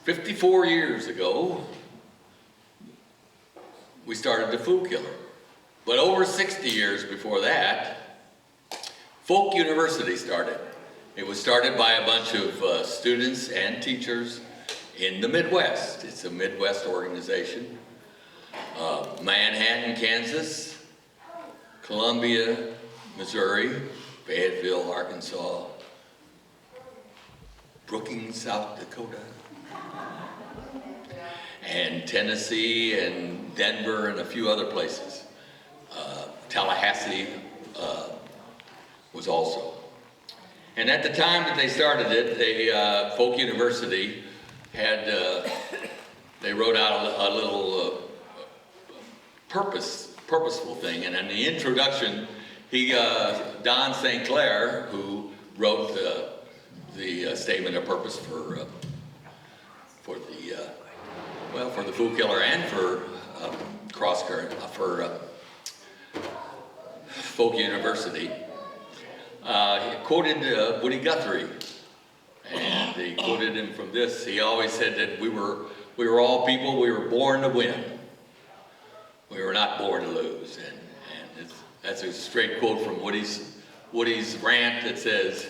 54 years ago, we started the Foolkiller. But over 60 years before that, Folk University started. It was started by a bunch of students and teachers in the Midwest. It's a Midwest organization. Manhattan, Kansas, Columbia, Missouri, Fayetteville, Arkansas, Brookings, South Dakota, and Tennessee and Denver and a few other places. Tallahassee was also. And at the time that they started it, Folk University had, they wrote out a little purposeful thing. And in the introduction, Don St. Clair, who wrote the statement of purpose for the Foolkiller and for CrossCurrents, for Folk University, he quoted Woody Guthrie, and he quoted him from this. He always said that we were all people. We were born to win. We were not born to lose. And that's a straight quote from Woody's rant that says,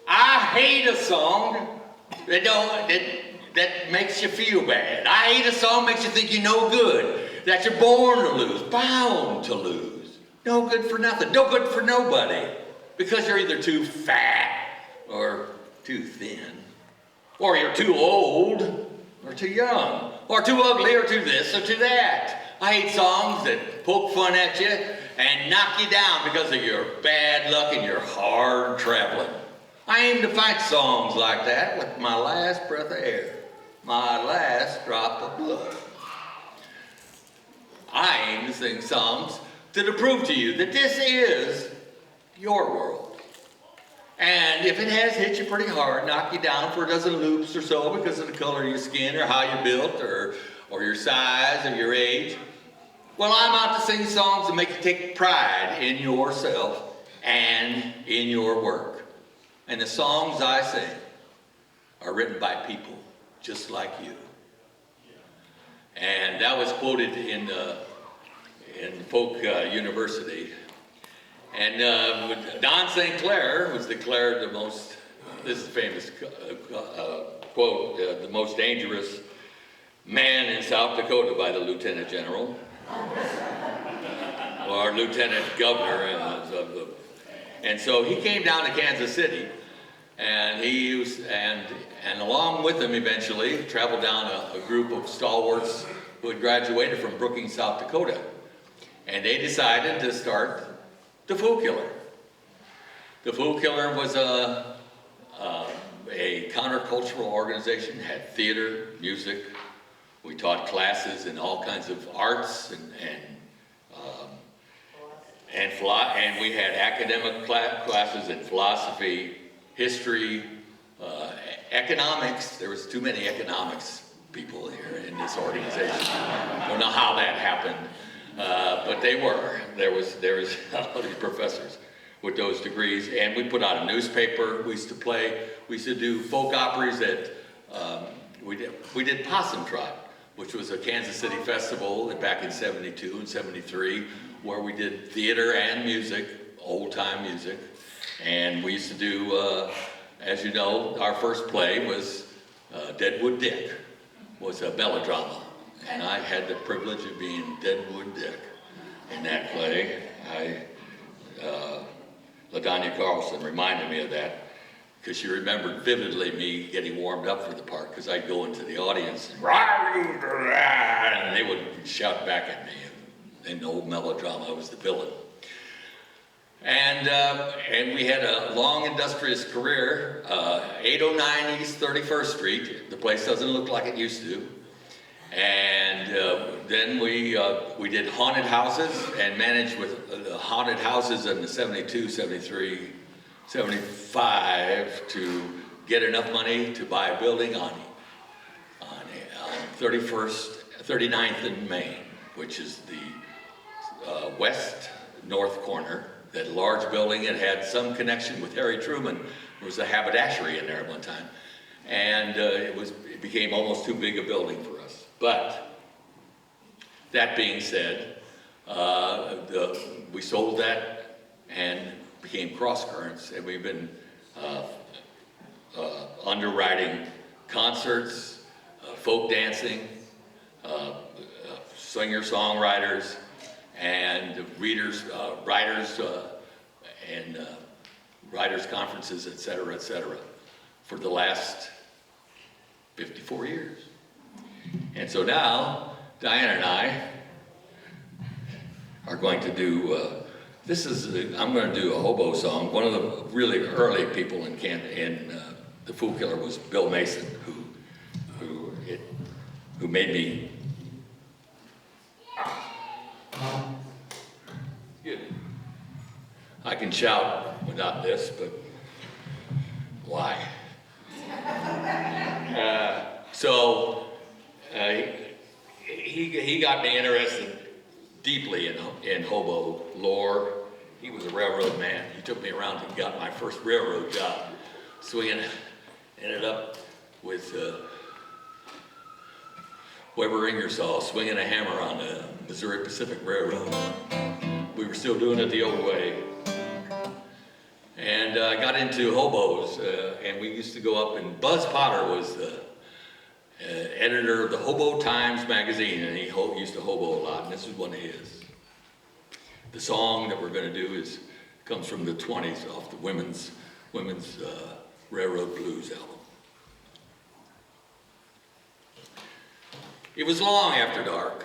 "I hate a song that makes you feel bad. I hate a song that makes you think you're no good, that you're born to lose, bound to lose, no good for nothing, no good for nobody, because you're either too fat or too thin, or you're too old or too young, or too ugly or too this or too that. I hate songs that poke fun at you and knock you down because of your bad luck and your hard traveling. I aim to fight songs like that with my last breath of air, my last drop of blood. I aim to sing songs to prove to you that this is your world. And if it has hit you pretty hard, knock you down for a dozen loops or so because of the color of your skin or how you're built or your size or your age, well, I'm out to sing songs that make you take pride in yourself and in your work. And the songs I sing are written by people just like you." And that was quoted in Folk University. And Don St. Clair was declared the most, this is a famous quote, the most dangerous man in South Dakota by the Lieutenant General, or Lieutenant Governor. And so he came down to Kansas City, and along with him eventually traveled down a group of stalwarts who had graduated from Brookings, South Dakota. And they decided to start the Foolkiller. The Foolkiller was a countercultural organization, had theater, music. We taught classes in all kinds of arts and we had academic classes in philosophy, history, economics. There was too many economics people here in this organization. Don't know how that happened, but they were. There was all these professors with those degrees, and we put out a newspaper. We used to do folk operas we did Possum Trot, which was a Kansas City festival back in 72 and 73, where we did theater and music, old-time music. And we used to do, as you know, our first play was Deadwood Dick, was a melodrama. And I had the privilege of being Deadwood Dick in that play. LaDonya Carlson reminded me of that, because she remembered vividly me getting warmed up for the part, because I'd go into the audience and they would shout back at me. In the old melodrama, I was the villain. And we had a long, industrious career. 809 East 31st Street. The place doesn't look like it used to. And then we did haunted houses and managed with the haunted houses in the 72, 73, 75 to get enough money to buy a building on 39th and Main, which is the west north corner. That large building, it had some connection with Harry Truman. There was a haberdashery in there at one time. And it became almost too big a building for us. But that being said, we sold that and became CrossCurrents, and we've been underwriting concerts, folk dancing, singer-songwriters, and writers conferences, et cetera, for the last 54 years. And so now, Diana and I are going to do, I'm going to do a hobo song. One of the really early people in the Foolkiller was Bill Mason, who made me. I can shout without this, but why? He got me interested deeply in hobo lore. He was a railroad man. He took me around and got my first railroad job, swinging. Ended up with Weber Ingersoll swinging a hammer on the Missouri Pacific Railroad. We were still doing it the old way. And I got into hobos, and we used to go up, and Buzz Potter was the editor of the Hobo Times magazine, and he used to hobo a lot, and this is one of his. The song that we're going to do comes from the 20s off the Women's Railroad Blues album. It was long after dark.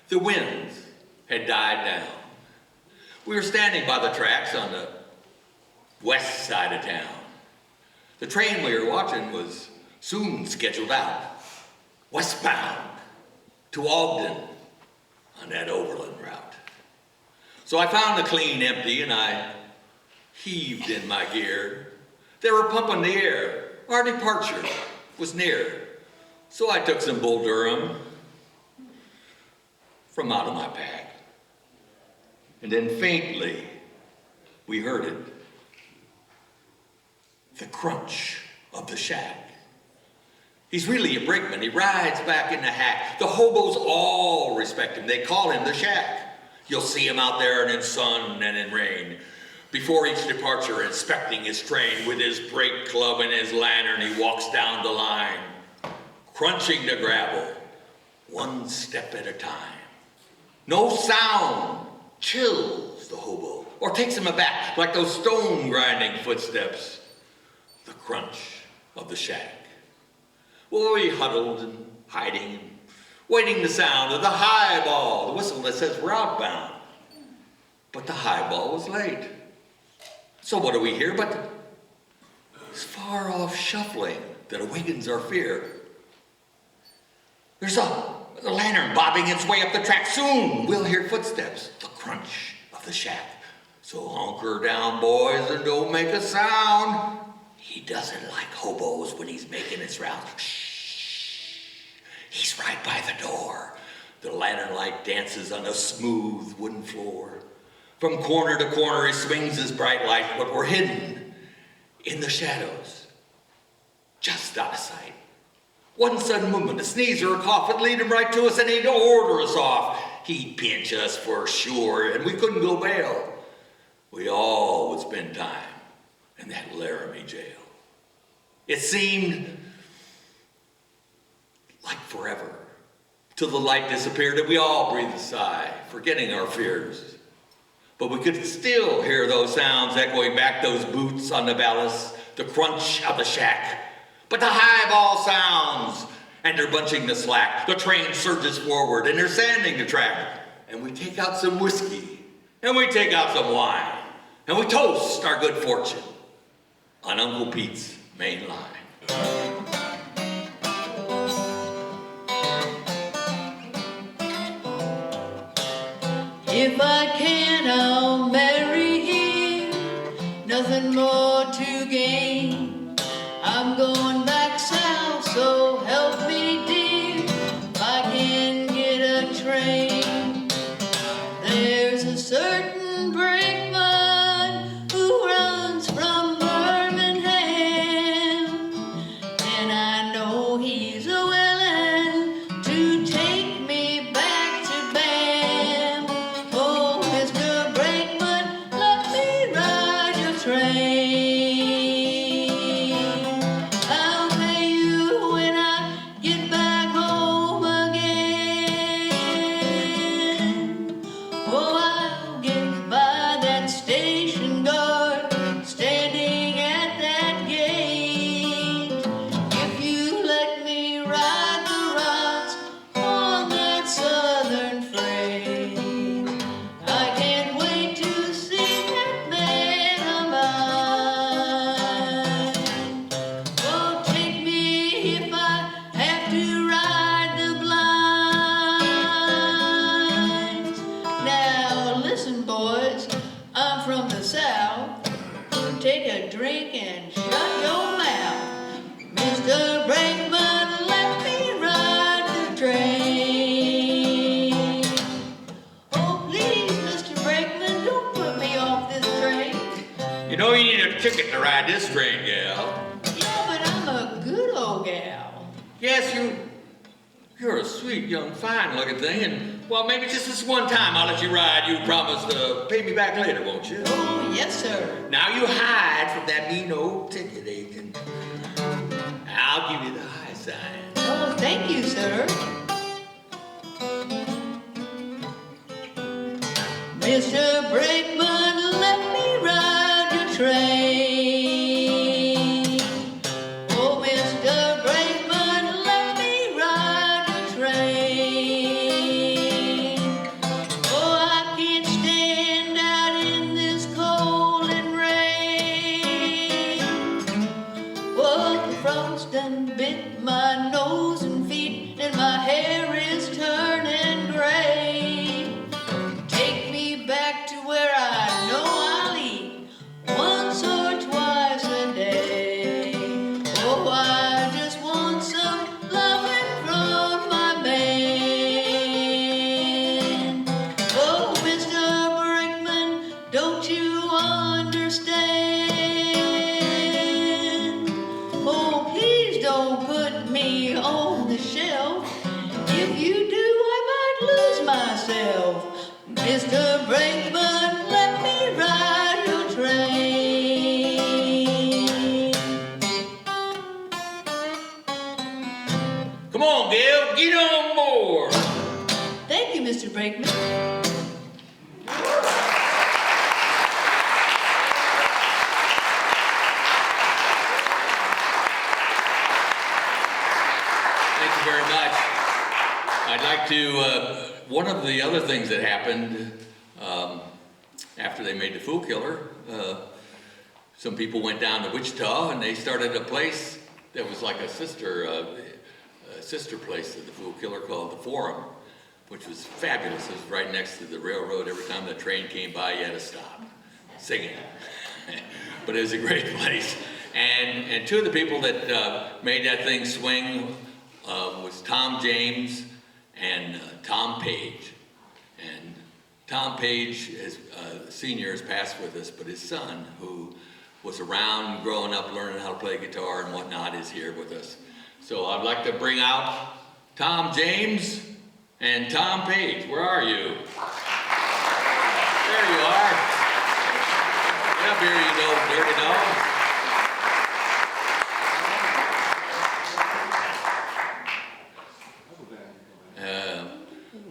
The winds had died down. We were standing by the tracks on the west side of town. The train we were watching was soon scheduled out, westbound to Ogden on that overland route. So I found the clean empty and I heaved in my gear. They were pumping the air. Our departure was near. So I took some Bull Durham from out of my pack. And then faintly, we heard it. The crunch of the shack. He's really a brakeman. He rides back in the hack. The hobos all respect him. They call him the Shack. You'll see him out there in sun and in rain. Before each departure, inspecting his train with his brake club and his lantern, he walks down the line, crunching the gravel, one step at a time. No sound chills the hobo or takes him aback like those stone grinding footsteps. The crunch of the shack. Well, we huddled and hiding, waiting the sound of the highball, the whistle that says we're outbound. But the highball was late. So what do we hear but this far off shuffling that awakens our fear? There's a lantern bobbing its way up the track. Soon we'll hear footsteps, the crunch of the shack. So hunker down, boys, and don't make a sound. He doesn't like hobos when he's making his rounds. Shh. He's right by the door. The lantern light dances on a smooth wooden floor. From corner to corner he swings his bright light, but we're hidden in the shadows, just out of sight. One sudden movement, a sneeze or a cough would lead him right to us and he'd order us off. He'd pinch us for sure and we couldn't go bail. We all would spend time in that Laramie jail. It seemed like forever, till the light disappeared and we all breathed a sigh, forgetting our fears. But we could still hear those sounds echoing back, those boots on the ballast, the crunch of the shack. But the highball sounds, and they're bunching the slack. The train surges forward and they're sanding the track. And we take out some whiskey, and we take out some wine, and we toast our good fortune on Uncle Pete's main line. If I can, I'll marry him, nothing more to gain. I'm going back south, so help me, dear, if I can get a train. There's a certain brakeman who runs from Birmingham, and I know know he's a willing to take me back to Bam. Oh, Mr. Brakeman, let me ride your train. I'll pay you when I get back home again. Oh, I'll get by that station guard standing at that gate. If you let me ride the rods on that southern freight, I can't wait to see that man of mine. Oh, take me if I have to ride the blinds. Now listen, boys, I'm from the South. Take a drink and shut your mouth. Mr. Brakeman, let me ride the train. Oh, please, Mr. Brakeman, don't put me off this train. You know you need a ticket to ride this train, gal. Yeah, but I'm a good old gal. Yes, you're a sweet, young, fine-looking thing, and, well, maybe just this one time I'll let you ride. You promise to pay me back later, won't you? Oh, yes, sir. Now you hide from that mean old ticket agent. I'll give you the high sign. Oh, thank you, sir. Mr. Brakeman, let me ride your train. Oh, Mr. Brakeman, let me ride your train. Oh, I can't stand out in this cold and rain. Well, the frost done bit my nose and feet, and my hair is turning gray. Take me back to where I know I'll eat once or twice a day. Oh, I just want some loving from my man. Oh, Mr. Brakeman, don't you understand? Oh, please don't put me on the shelf. If you do, I might lose myself. Mr. Brakeman, let me ride your train. Come on, gal, get on board. Thank you, Mr. Brakeman. Thank you very much. I'd like to, one of the other things that happened after they made the Foolkiller, some people went down to Wichita and they started a place that was like a sister place to the Foolkiller called the Forum, which was fabulous. It was right next to the railroad. Every time the train came by, you had to stop singing. But it was a great place. And two of the people that made that thing swing was Tom James and Tom Page. And Tom Page, senior, has passed with us, but his son, who was around growing up, learning how to play guitar and whatnot, is here with us. So I'd like to bring out Tom James and Tom Page. Where are you? There you are. Get up here, you old dirty dog.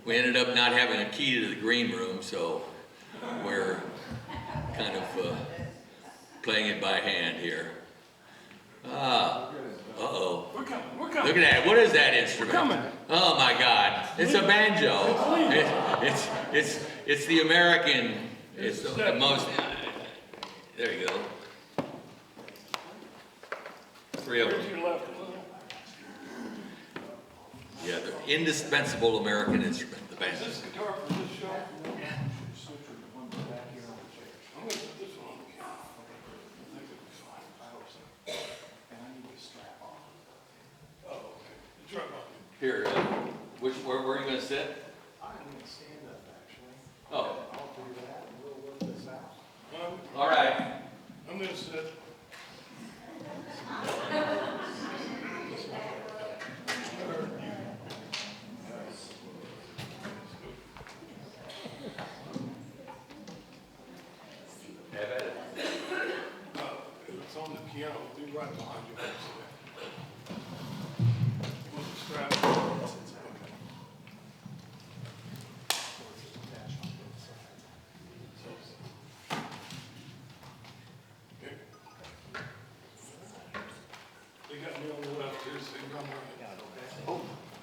We ended up not having a key to the green room, so we're kind of playing it by hand here. Uh-oh. We're coming. Look at that. What is that instrument? Oh my God. It's a banjo. It's the American. It's the most. There you go. Three of them. Yeah, the indispensable American instrument, the banjo. Is this guitar for this show? I'm going to put this one on the camera. I think it'll be fine. I hope so. And I need to strap on. Oh, okay. It's right on. Here, where are you going to sit? I'm going to stand up, actually. Oh, I'll figure that out and we'll work this out. all right. I'm going to sit.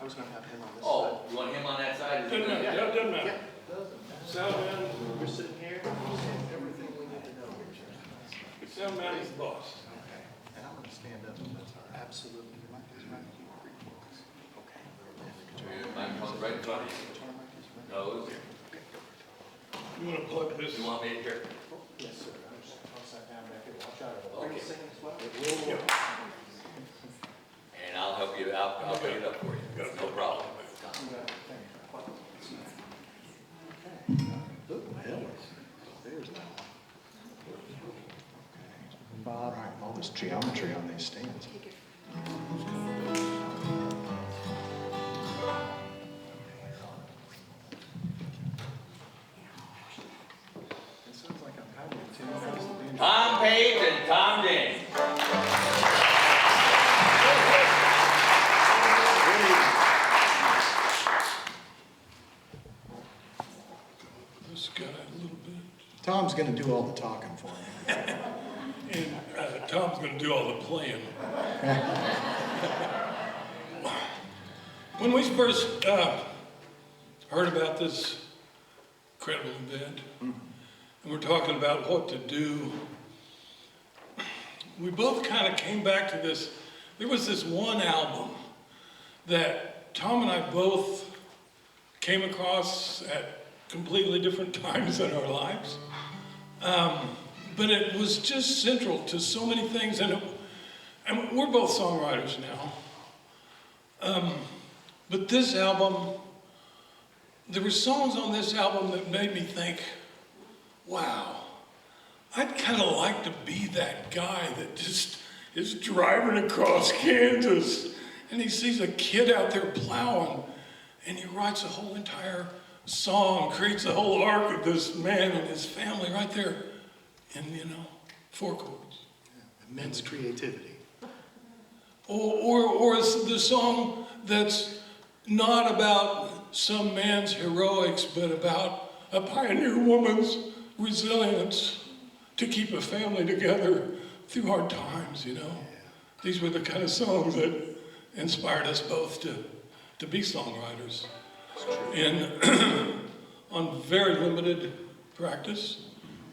was gonna have him on this side. Oh, you want him on that side? Doesn't matter, yeah, doesn't matter. Yeah, doesn't matter. Sound man, We're sitting here, we're saying everything we need to know here. sound man is the boss. Okay, and I'm gonna stand up and that's absolutely, your mic is right here. Okay. Your microphone's right in front of you. Guitar mic is right. Nose. Okay, go. You wanna plug this? You want me to hear? Yes, sir. I'm just toss that down back here. Watch out. Are Okay. you singing as well? It will work. And I'll help you, I'll pick it up for you. No problem. There's that one. Bob, all this geometry on these stands. It sounds like I'm kind of intimidated. Tom Page and Tom James. This guy a little bit. Tom's gonna do all the talking for me. And Tom's gonna do all the playing. When we first heard about this incredible event, and we're talking about what to do, we both kind of came back to this. There was this one album that Tom and I both came across at completely different times in our lives. But it was just central to so many things, and we're both songwriters now. But this album, there were songs on this album that made me think, wow, I'd kind of like to be that guy that just is driving across Kansas and he sees a kid out there plowing and he writes a whole entire song, creates a whole arc of this man and his family right there in, 4 chords. Immense creativity. Or the song that's not about some man's heroics, but about a pioneer woman's resilience to keep a family together through hard times, These were the kind of songs that inspired us both to be songwriters. And on very limited practice,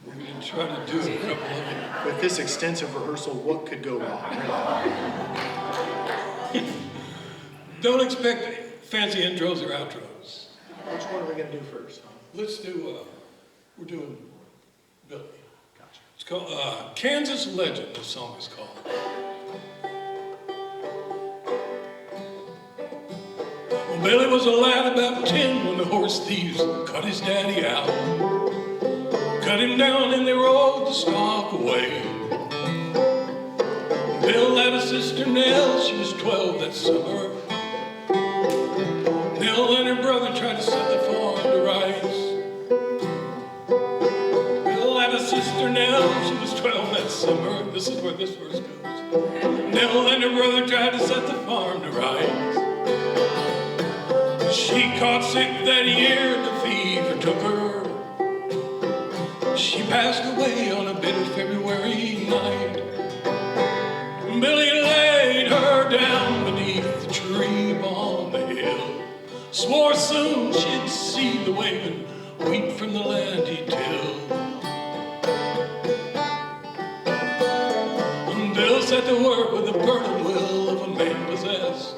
we're going to try to do a couple of them. With this extensive rehearsal, what could go wrong? Don't expect fancy intros or outros. Which one are we gonna do first, huh? Let's do, we're doing Billy. Gotcha. It's called Kansas Legend, this song is called. Well, Billy was a lad about 10 when the horse thieves cut his daddy out. Cut him down and they rode the stock away. Bill had a sister Nell, she was 12 that summer. Nell and her brother tried to set the farm to rights. Bill had a sister Nell, she was 12 that summer. This is where this verse goes. Nell and her brother tried to set the farm to rights. She caught sick that year and the fever took her. She passed away on a bitter February night. Billy laid her down beneath the tree upon the hill. Swore soon she'd see the waving wheat from the land he'd tilled. And Bill set to work with the burning will of a man possessed.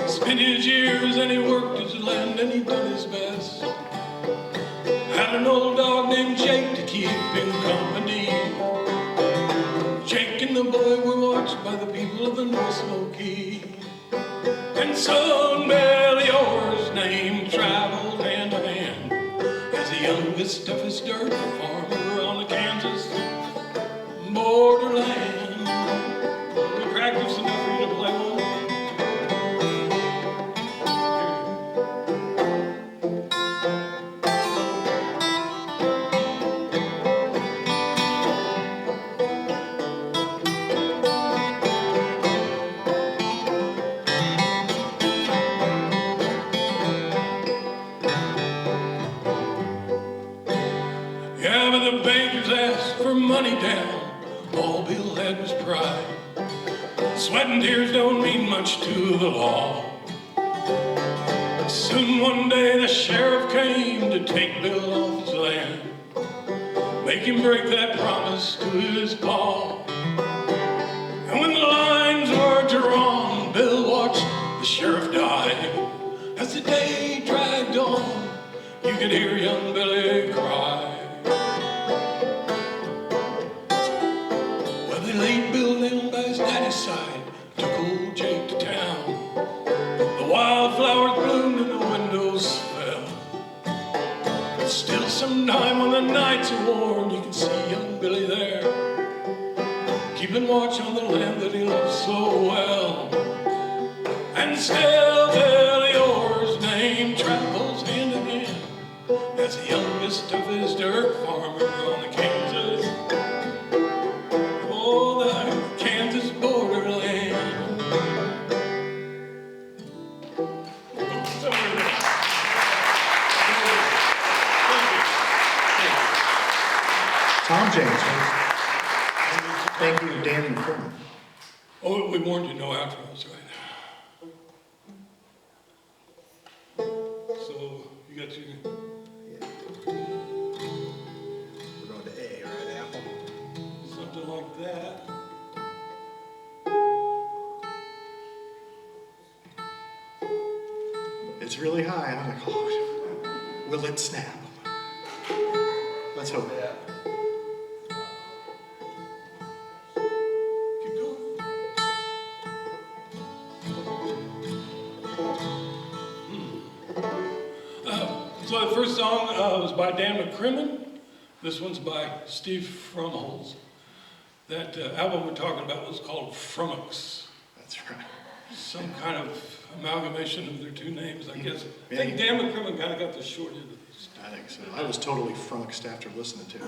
Spent his years and he worked his land and he'd done his best. Had an old dog named Jake to keep him company. Jake and the boy were watched by the people of the North Smoky. And soon Billy Orr's name traveled hand to hand as the youngest, toughest dirt farmer on the Kansas borderland. We practiced enough for you to play one. Yeah, but the bankers asked for money down. All Bill had was pride. Sweat and tears don't mean much to the law. Soon one day the sheriff came to take Bill off his land, make him break that promise to his pa. And when the lines were drawn, Bill watched the sheriff die. As the day dragged on, you could hear young Billy cry. Well, they laid Bill down by his daddy's side, took old Jake to town. The wildflowers bloomed and the windows fell. But still sometime when the nights are warm, you can see young Billy there, keeping watch on the land that he loved so well. And still Billy Orr's name travels hand in hand as the youngest of his dirt farmers on the Kansas, oh, the Kansas borderland. Tom James. Thank you, Dan and Kermit. Oh, we warned you, no outros, right? So, you got your... We're going to A, right, Apple? something like that. It's really high, and I'm like, oh, will it snap? Let's hope. Keep going. So the first song was by Dan McCrimmon. This one's by Steve Frumholz. That album we're talking about was called Frumux. That's right. Some kind of amalgamation of their two names, I guess. I Yeah. think Dan McCrimmon kind of got the short end of this. I think so. I was totally flummoxed after listening to it.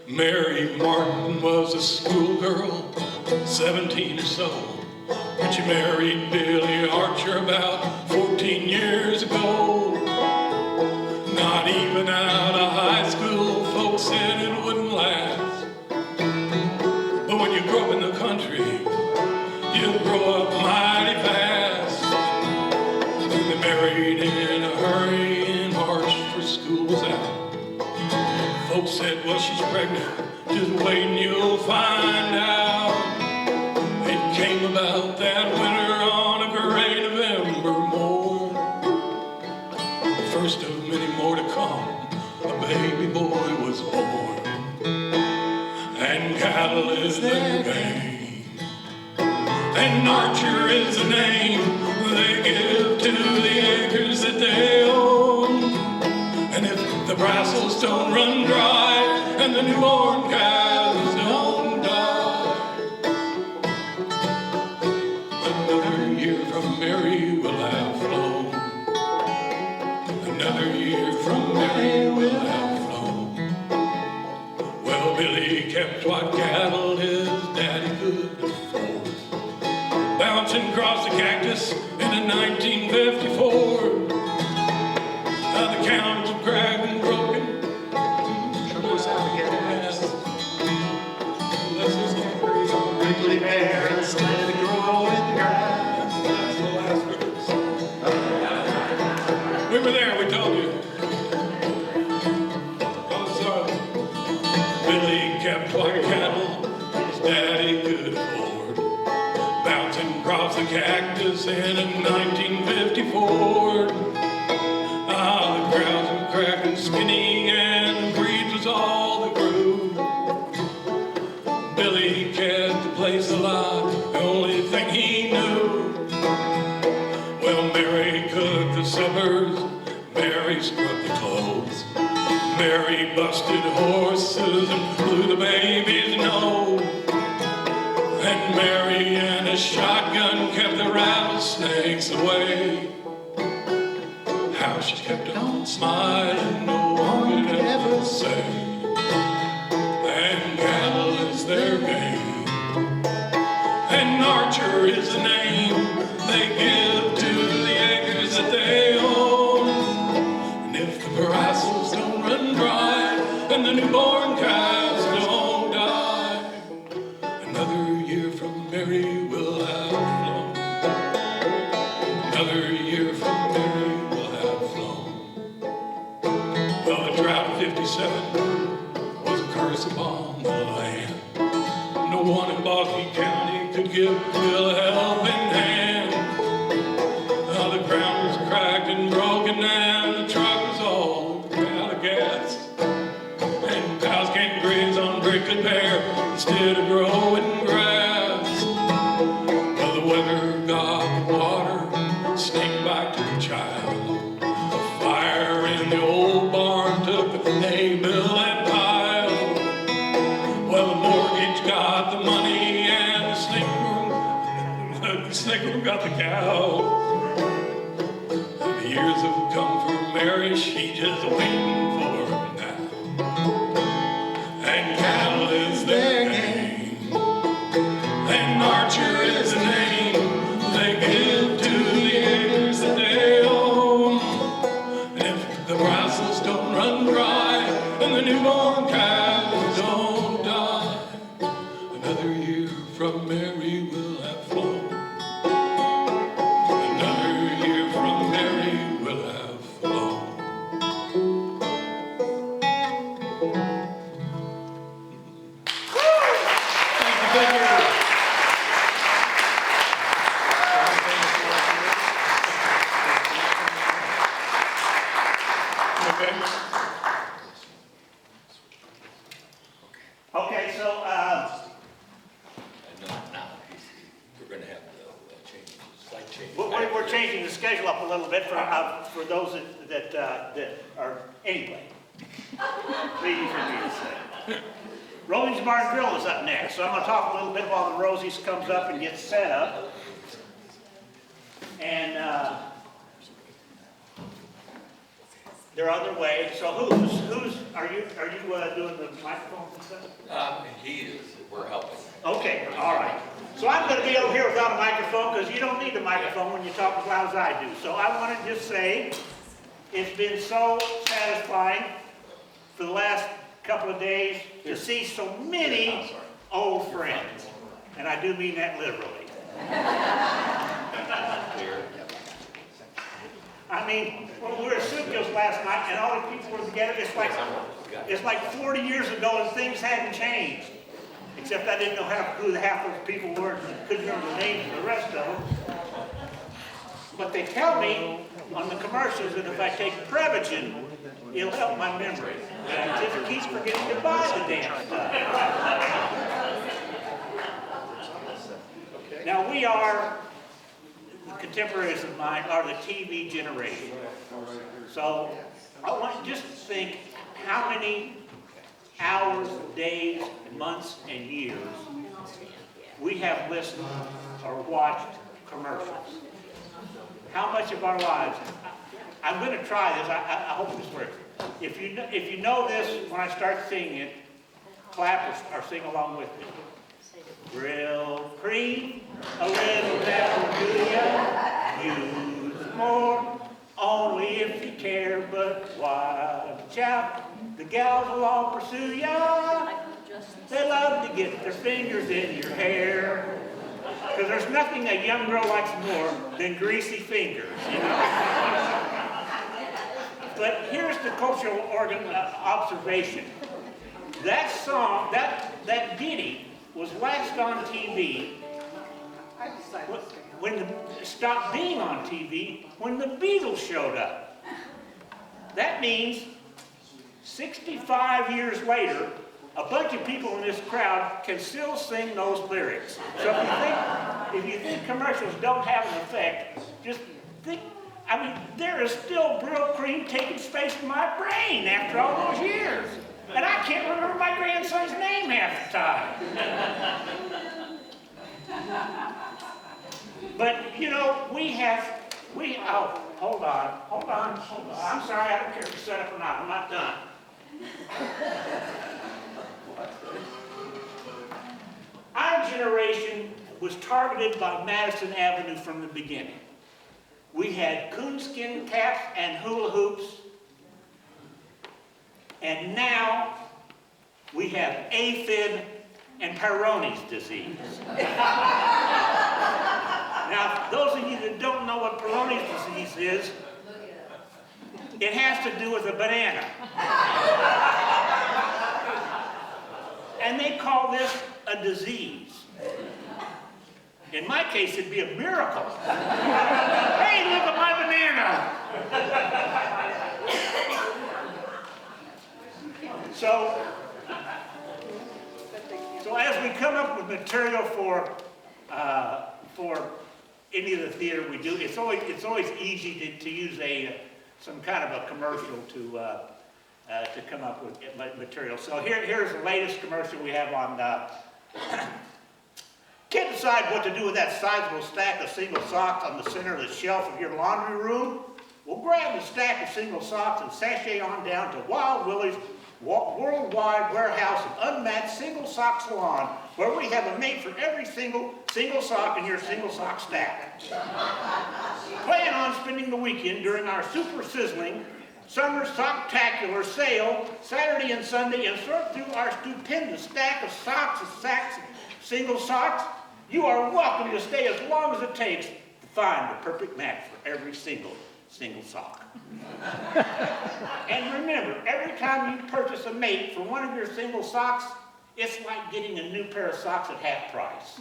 Mary Martin was a schoolgirl, 17 or so, when she married Billy Archer about 14 years ago. Not even out of high school, folks said it wouldn't last. But when you grow up in the country, you grow up mighty fast. They married in a hurry in March, for school was out. Folks said, well, she's pregnant, just wait and you'll find out. It came about that winter on a gray November morn. The first of many more to come, a baby boy was born. And cattle is their game, and Archer is the name they give to the acres that they own. And if the Brussels don't run dry and the newborn calves don't die, another year from Mary will have flown. Another year from Mary will have flown. Well, Billy kept what cattle his daddy could afford, bouncing across the cactus in a 1954. The counts of cracked and broken. Troubles out again. Yes. Let's just get Prickly pear instead of growing grass. That's the last verse. We were there, we told you. Oh, sorry. Billy kept what cattle his daddy could afford, bouncing across the cactus in a 1954. The crowds were cracked and skinny, and greed was all that grew. Billy kept the place alive, the only thing he knew. Well, Mary cooked the suppers, Mary scrubbed the clothes, Mary busted horses and blew the baby's nose. And Mary and a shotgun kept the rattlesnakes away. How she kept on smiling, no one could ever say. And cattle is their game, and Archer is the name they give to the acres that they own. And if the Brussels don't run dry and the newborn calves don't die, another year from Mary will have flown. the one in Bosque County could give Bill a helping hand. Now the ground was cracked and broken and the truck was all out of gas. And cows can't graze on prickly pear instead of growing grass. Well, the weather got the water, snake bite took a child. A fire in the old barn took the hay bill and pile. Well, the mortgage got the money and the snake room got the cow. And the years have come for Mary, she just waiting for him now. And cattle is their name, and Archer is the name they give to the acres that they own. And if the grasses don't run dry and the newborn calves don't die, another year from Mary will have flown. Another year from Mary will have flown. Thank you. Okay. Okay, so, Now, we're gonna have the change, slight change. we're changing the schedule up a little bit for those that are, anyway. Easy for me to say. Rolling's Bar Grill is up next, so I'm gonna talk a little bit while the Rosie's comes up and gets set up. And, they're on their way, so are you doing the microphones and stuff? He is, we're helping. Okay, all right. So I'm going to be over here without a microphone because you don't need a microphone when you talk as loud as I do. So I want to just say it's been so satisfying for the last couple of days to see so many old friends. And I do mean that literally. I mean, when we were at Sukio's last night and all the people were together, it's like 40 years ago and things hadn't changed. Except I didn't know who the half of the people were and couldn't remember the names of the rest of them. But they tell me on the commercials that if I take Prevagen, it'll help my memory. And I just keep forgetting to buy the damn stuff. Now we are, the contemporaries of mine are the TV generation. So I want you just to think how many hours, days, months, and years we have listened or watched commercials. How much of our lives? I'm going to try this. I hope this works. If you know this, when I start singing it, clap or sing along with me. Grill cream, a little that'll do ya. Use more, only if you care. But watch out, the gals will all pursue ya. They love to get their fingers in your hair. Because there's nothing a young girl likes more than greasy fingers, you know? But here's the cultural observation. That song, that ditty was last on TV when it stopped being on TV when the Beatles showed up. That means 65 years later, a bunch of people in this crowd can still sing those lyrics. So if you think commercials don't have an effect, just think, I mean, there is still Brill Cream taking space in my brain after all those years. And I can't remember my grandson's name half the time. But, you know, hold on. I'm sorry, I don't care if you set up or not. I'm not done. Our generation was targeted by Madison Avenue from the beginning. We had coonskin caps and hula hoops, and now we have AFib and Peyronie's disease. Now, those of you that don't know what Peyronie's disease is, it has to do with a banana. And they call this a disease. In my case, it'd be a miracle. Hey, look at my banana! So as we come up with material for any of the theater we do, it's always easy to use some kind of a commercial to come up with material. So here's the latest commercial we have on. Can't decide what to do with that sizable stack of single socks on the center of the shelf of your laundry room? Well, grab the stack of single socks and sashay on down to Wild Willie's worldwide warehouse of unmatched single sock salon, where we have a mate for every single sock in your single sock stack. Plan on spending the weekend during our super sizzling summer socktacular sale Saturday and Sunday and sort through our stupendous stack of single socks. You are welcome to stay as long as it takes to find the perfect match for every single sock. And remember, every time you purchase a mate for one of your single socks, it's like getting a new pair of socks at half price.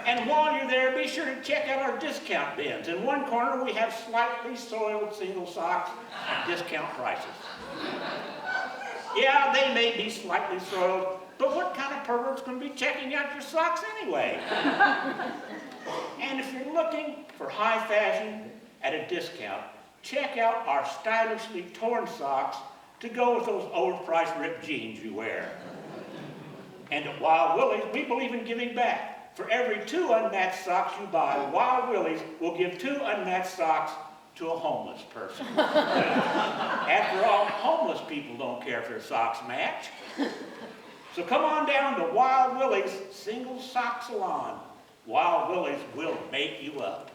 And while you're there, be sure to check out our discount bins. In one corner, we have slightly soiled single socks at discount prices. Yeah, they may be slightly soiled, but what kind of pervert's going to be checking out your socks anyway? And if you're looking for high fashion at a discount, check out our stylishly torn socks to go with those overpriced ripped jeans you wear. And at Wild Willie's, we believe in giving back. For every 2 unmatched socks you buy, Wild Willie's will give 2 unmatched socks to a homeless person. After all, homeless people don't care if their socks match. So come on down to Wild Willie's Single Sock Salon. Wild Willie's will make you up.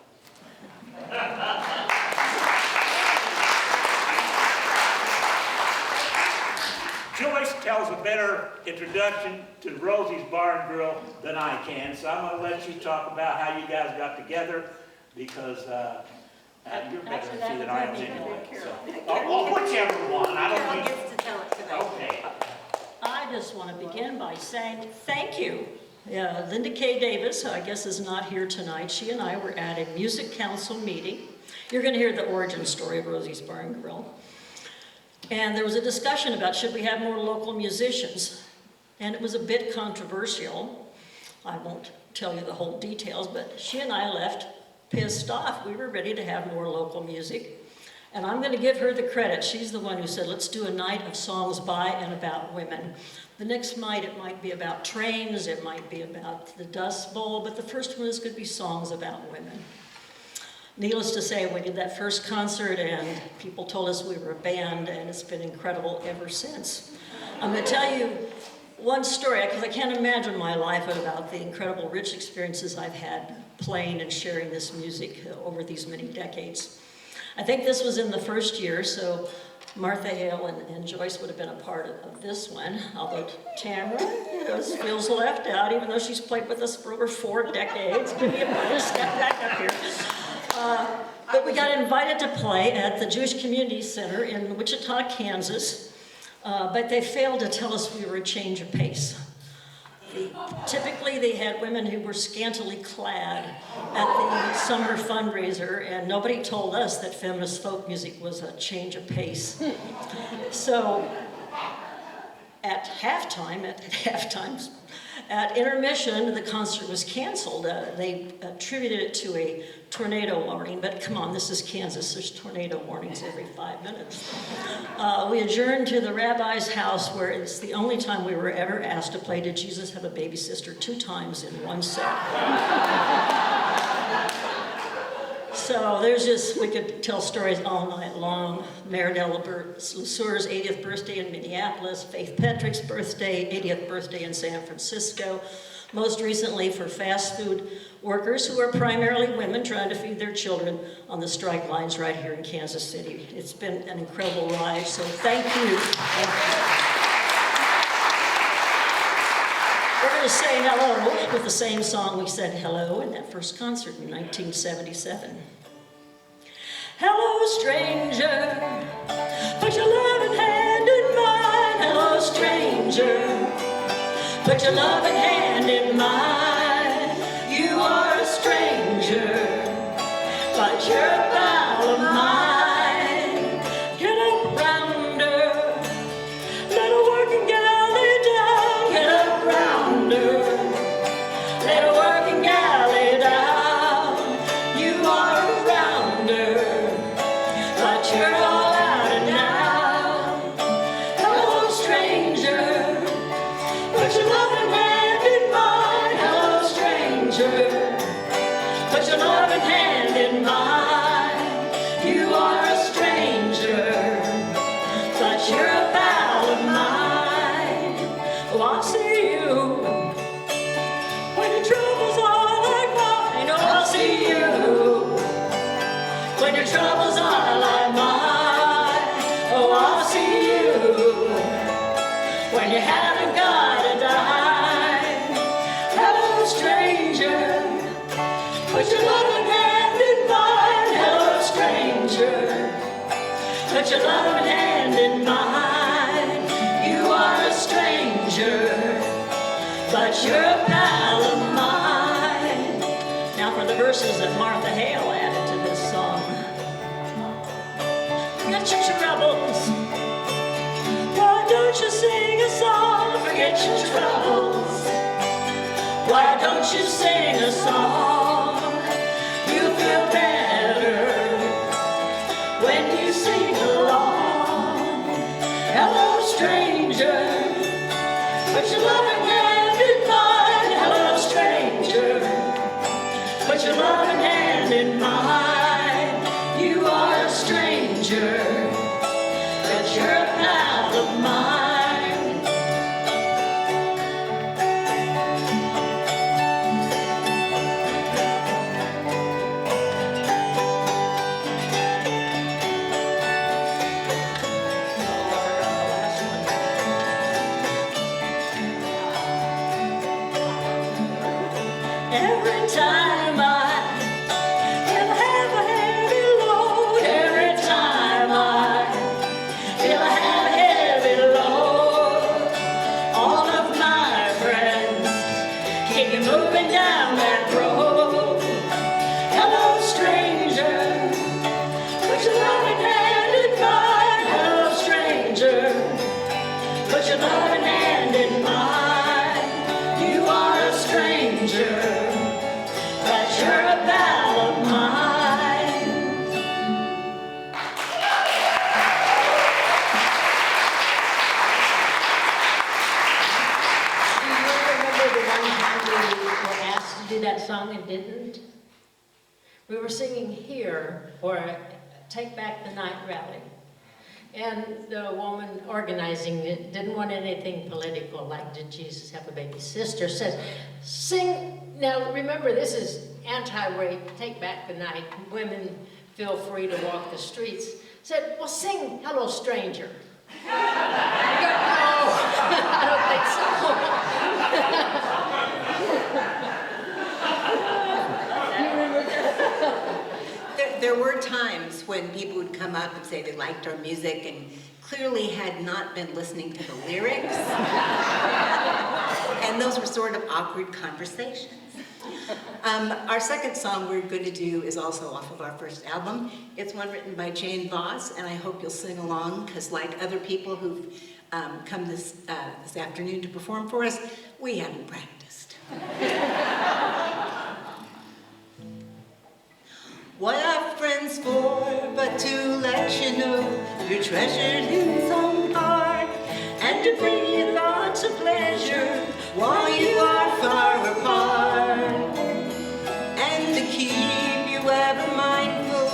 Joyce tells a better introduction to Rosie's Bar and Grill than I can, so I'm going to let you talk about how you guys got together, because you're better to see than I am anyway. So, whichever one. I don't Carol need... gets to tell it tonight. Okay. I just want to begin by saying thank you. Linda K. Davis, who I guess is not here tonight, she and I were at a music council meeting. You're going to hear the origin story of Rosie's Bar and Grill. And there was a discussion about should we have more local musicians. And it was a bit controversial. I won't tell you the whole details, but she and I left pissed off. We were ready to have more local music. And I'm going to give her the credit. She's the one who said, let's do a night of songs by and about women. The next night it might be about trains, it might be about the Dust Bowl, but the first one is going to be songs about women. Needless to say, we did that first concert and people told us we were a band, and it's been incredible ever since. I'm going to tell you one story, because I can't imagine my life without the incredible rich experiences I've had playing and sharing this music over these many decades. I think this was in the first year, so Martha Hale and Joyce would have been a part of this one, although Tamara feels left out, even though she's played with us for over 4 decades. Give me a minute, step back up here. But we got invited to play at the Jewish Community Center in Wichita, Kansas, but they failed to tell us we were a change of pace. Typically, they had women who were scantily clad at the summer fundraiser, and nobody told us that feminist folk music was a change of pace. So, at intermission, the concert was canceled. They attributed it to a tornado warning, but come on, this is Kansas. There's tornado warnings every 5 minutes. We adjourned to the rabbi's house, where it's the only time we were ever asked to play Did Jesus Have a Baby Sister 2 times in one set. So we could tell stories all night long. Marinella Lesueur's 80th birthday in Minneapolis, Faith Petrick's birthday, 80th birthday in San Francisco. Most recently for fast food workers who are primarily women trying to feed their children on the strike lines right here in Kansas City. It's been an incredible ride, so thank you. We're going to say hello with the same song we said hello in that first concert in 1977. Hello, stranger, put your loving hand in mine. Hello, stranger, Put your loving hand in mine. You are a stranger, but you're a pal of mine. Get up round her, let a working gal lay down. Get up round her, let a working gal lay down. You are a rounder, but you're all out and down. Hello, stranger, put your loving hand in mine. Hello, stranger, put your loving hand in mine. You are a stranger, but you're a pal of mine. Oh, I'll see you when your troubles are like mine. Oh, I'll see you when your troubles are like mine. Oh, I'll see you when you haven't got a dime. Hello, stranger, put your loving hand in mine. Hello, stranger, put your loving hand in mine. You are a stranger, but you're a pal of mine. Now for the verses that Martha Hale added to this song. Forget your troubles. Why don't you sing a song? Forget your troubles. Why don't you sing a song? You feel better when you sing along. Hello, stranger, put your loving hand in mine. Hello, stranger, put your loving hand in mine. You are a stranger, but you're a pal of mine. Every time I feel I have a heavy load, every time I feel I have a heavy load, all of my friends keep me moving down that road. Hello, stranger, put your loving hand in mine. Hello, stranger, put your loving hand in mine. You are a stranger, but you're a pal of mine. Do you remember the one time we were asked to do that song and didn't? We were singing here for Take Back the Night rally. And the woman organizing it didn't want anything political, like did Jesus have a baby sister, says, sing, now remember this is anti-rape, take back the night, women feel free to walk the streets. Said, well sing Hello Stranger. I go, no, I There were times when people would come up and say they liked our music and clearly had not been listening to the lyrics. And those were sort of awkward conversations. Our second song we're going to do is also off of our first album. It's one written by Jane Voss, and I hope you'll sing along, because like other people who've come this afternoon to perform for us, we haven't practiced. What are friends for but to let you know you're treasured in some part, and to bring you lots of pleasure while you are far apart, and to keep you ever mindful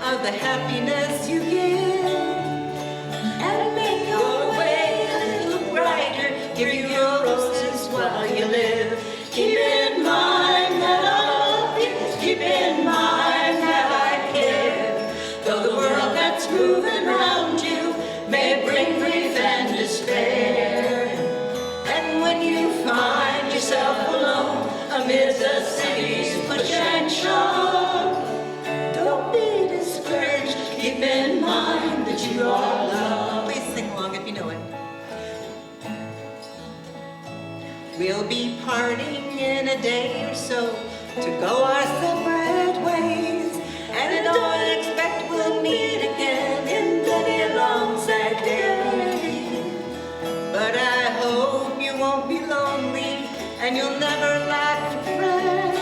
of the happiness you give, and make your way a little brighter, give you your roses while you live. Keep in mind that I love you, keep in mind that I care, though the world that's moving around you may bring grief and despair. And when you find yourself alone amid the city's push and shove, don't be discouraged, keep in mind parting in a day or so to go our separate ways. And I don't expect we'll meet again in many a long sad day. But I hope you won't be lonely and you'll never lack for friends.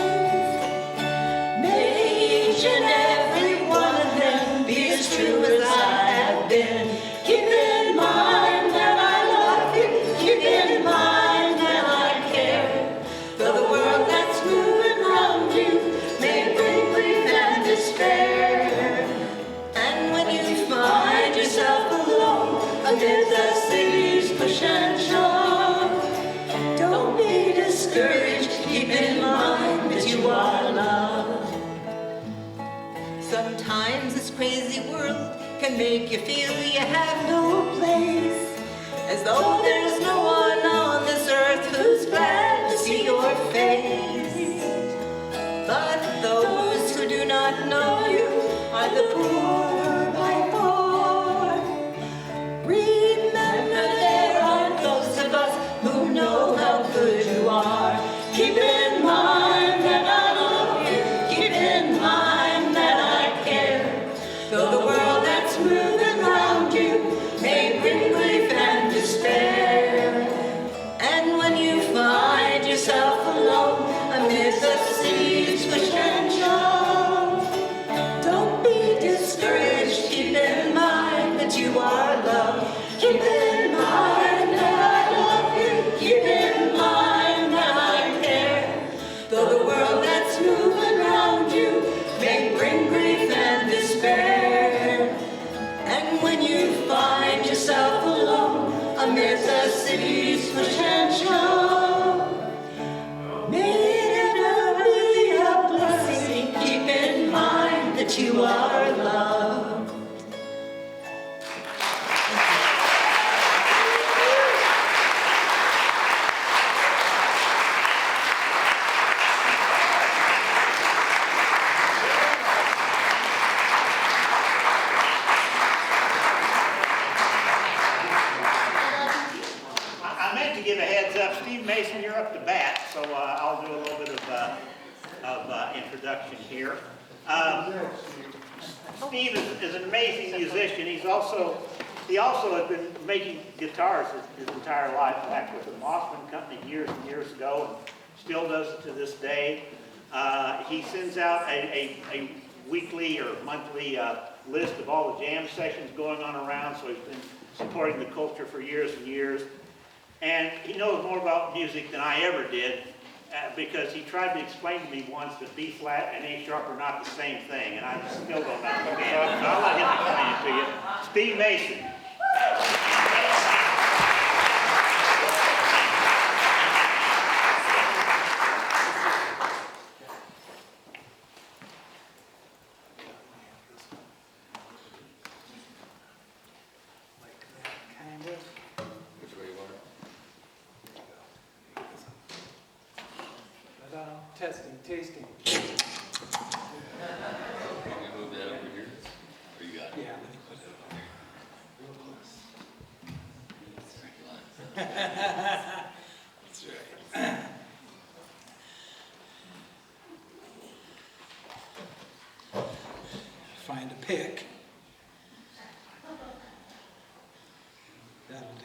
May each and every one of them be as true as I have been. Keep in mind that I love you. Keep in mind that I care. Though the world that's moving around you may bring grief and despair. And when you find yourself alone amid the city's push and shove, don't be discouraged. Keep in mind that you are loved. Sometimes this crazy world can make you feel you have no place, as though there's no one on this earth who's glad to see your face. But those who do not know you are the poor by far. Remember there are those of us who know how good you are. Keep in mind that I love you. Keep in mind that I care. Though the world that's moving around you may bring grief and despair. And when you find yourself alone amidst the city's push and shove, don't be discouraged. Keep in mind that you are loved. Keep in mind that I love you. Keep in mind that I care. Though the world that's moving around you may bring grief and despair. And when you find yourself alone amidst the city's push and shove, may it ever be a blessing. Keep in mind that you are loved. I meant to give a heads up. Steve Mason, you're up to bat, so I'll do a little bit of introduction here. Steve is an amazing musician. He also has been making guitars his entire life. Back with the Mossman Company years and years ago, and still does it to this day. He sends out a weekly or monthly list of all the jam sessions going on around, so he's been supporting the culture for years and years. And he knows more about music than I ever did, because he tried to explain to me once that B flat and A sharp are not the same thing, and I still don't understand it. So I'll let him explain it to you. Steve Mason. Testing, tasting. Can you move that over here? Or you got it? Yeah, let me put it over there. Real close. That's right. Find a pick. That'll do.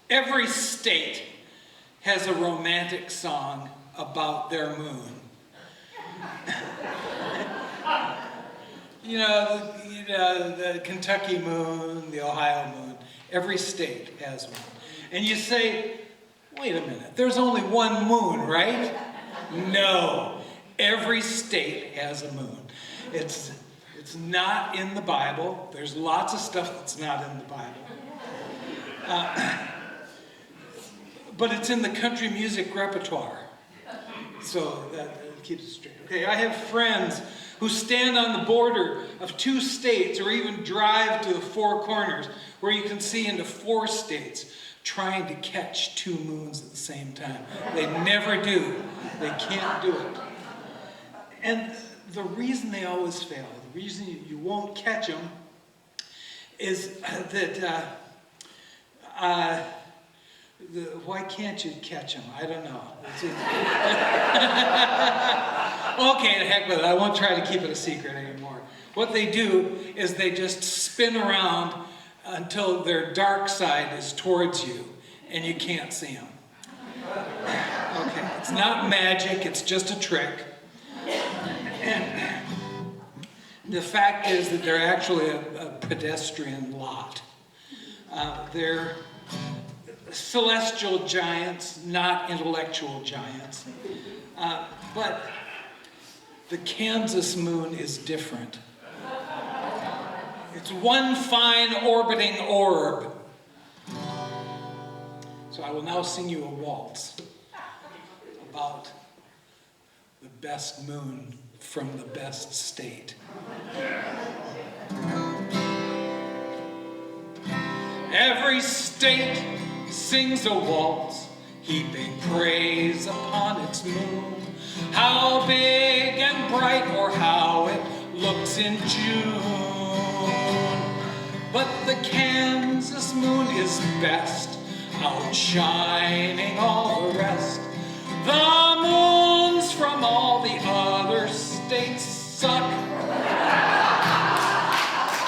Every state has a romantic song about their moon. You know, the Kentucky moon, the Ohio moon, every state has one. And you say, wait a minute, there's only one moon, right? No, every state has a moon. It's not in the Bible. There's lots of stuff that's not in the Bible. But it's in the country music repertoire. So that keeps it straight. Okay, I have friends who stand on the border of 2 states or even drive to the 4 corners where you can see into 4 states trying to catch 2 moons at the same time. They never do. They can't do it. And the reason they always fail, the reason you won't catch them is that Why can't you catch them? I don't know. Okay, the heck with it. I won't try to keep it a secret anymore. What they do is they just spin around until their dark side is towards you and you can't see them. Okay, it's not magic, it's just a trick. And the fact is that they're actually a pedestrian lot. They're celestial giants, not intellectual giants. But the Kansas moon is different. It's one fine orbiting orb. So I will now sing you a waltz about the best moon from the best state. Every state sings a waltz, heaping praise upon its moon. How big and bright, or how it looks in June. But the Kansas moon is best, outshining all the rest. The moons from all the other states suck.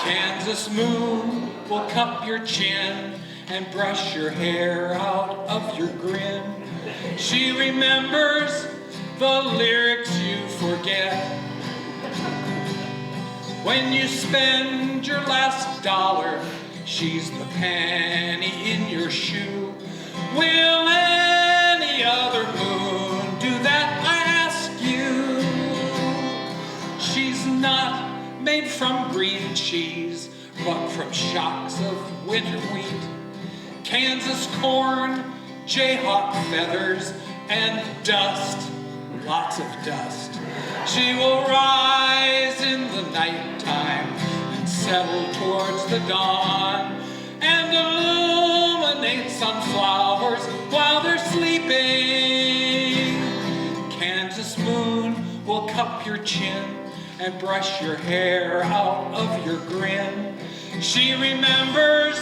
Kansas moon will cup your chin and brush your hair out of your grin. She remembers the lyrics you forget. When you spend your last dollar, she's the penny in your shoe. Will any other moon do that, I ask you? She's not made from green cheese, but from shocks of winter wheat, Kansas corn, jayhawk feathers, and dust, lots of dust. She will rise in the nighttime and settle towards the dawn and illuminate sunflowers while they're sleeping. Kansas moon will cup your chin and brush your hair out of your grin. She remembers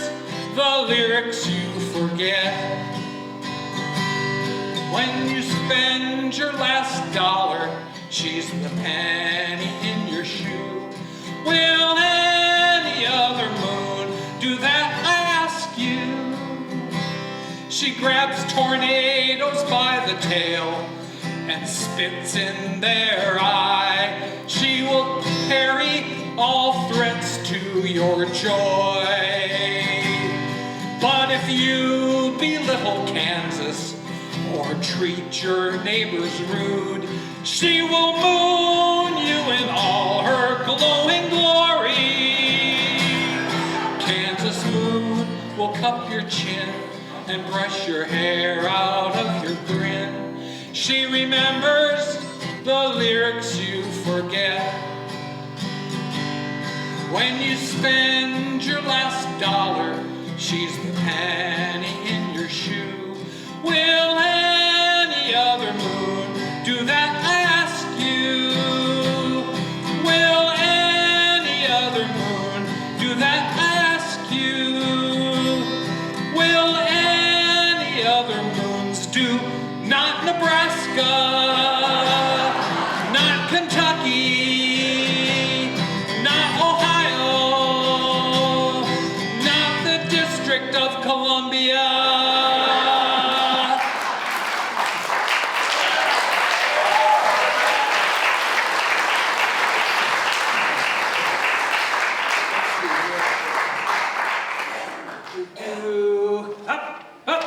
the lyrics you forget. When you spend your last dollar, she's the penny in your shoe. Will any other moon do that, I ask you? She grabs tornadoes by the tail and spits in their eye. She will carry all threats to your joy. But if you belittle Kansas or treat your neighbors rude, she will moon you in all her glowing glory. Kansas moon will cup your chin and brush your hair out of your grin. She remembers the lyrics you forget. When you spend your last dollar, she's the penny in your shoe. Will any other moon do that, I ask you? Will any other moon do that, I ask you? Will any other moons do? Not Nebraska, not Kentucky, not Ohio, not the District of Columbia. Up, up.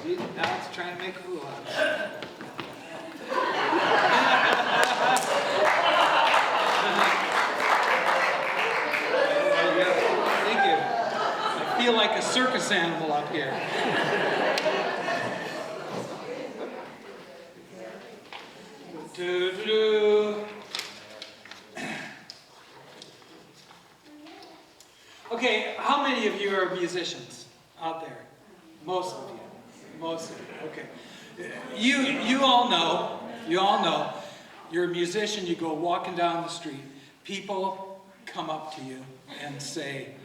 See, now it's trying to make a fool out of it. There you go. Thank you. I feel like a circus animal up here. Okay, how many of you are musicians out there? Most of you. Most of you. Okay. You all know. You're a musician. You go walking down the street. People come up to you and say,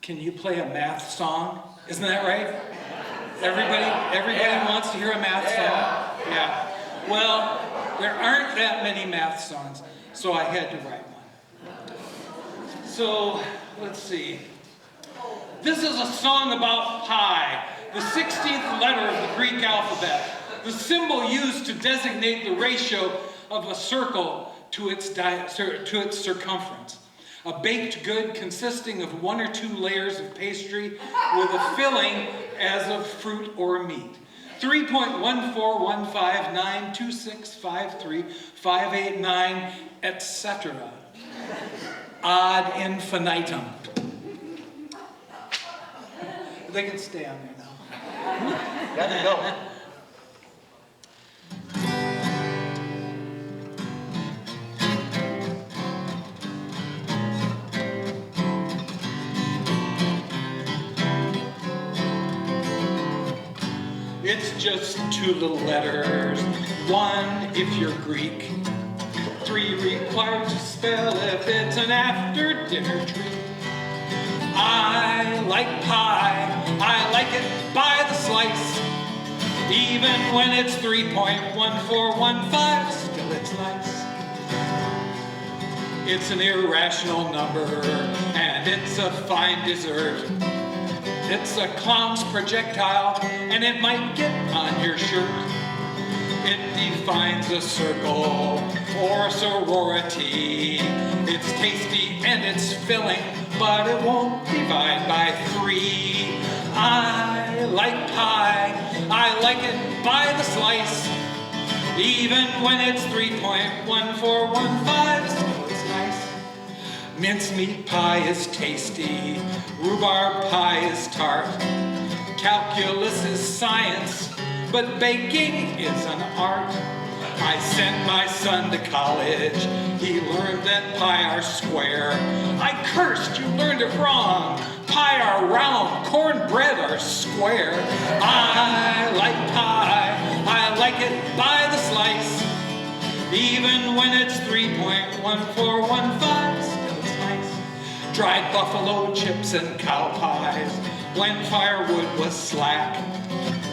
can you play a math song? Isn't that right? Everybody wants to hear a math song? Yeah. Well, there aren't that many math songs, so I had to write one. So, let's see. This is a song about pi, the 16th letter of the Greek alphabet, the symbol used to designate the ratio of a circle to its circumference. A baked good consisting of 1 or 2 layers of pastry with a filling as of fruit or meat. 3.14159265358 etc. Ad infinitum. They can stay on there now. Got to go. It's just 2 little letters, 1 if you're Greek, 3 required to spell if it's an after-dinner treat. I like pie, I like it by the slice, even when it's 3.1415, still it's nice. It's an irrational number, and it's a fine dessert. It's a clown's projectile, and it might get on your shirt. It defines a circle or a sorority. It's tasty and it's filling, but it won't divide by 3. I like pie, I like it by the slice, even when it's 3.1415, still it's nice. Mincemeat pie is tasty, rhubarb pie is tart, calculus is science, but baking is an art. I sent my son to college, he learned that pie are square. I cursed, you learned it wrong, pie are round, cornbread are square. I like pie, I like it by the slice, even when it's 3.1415, still it's nice. Dried buffalo chips and cow pies, when firewood was slack.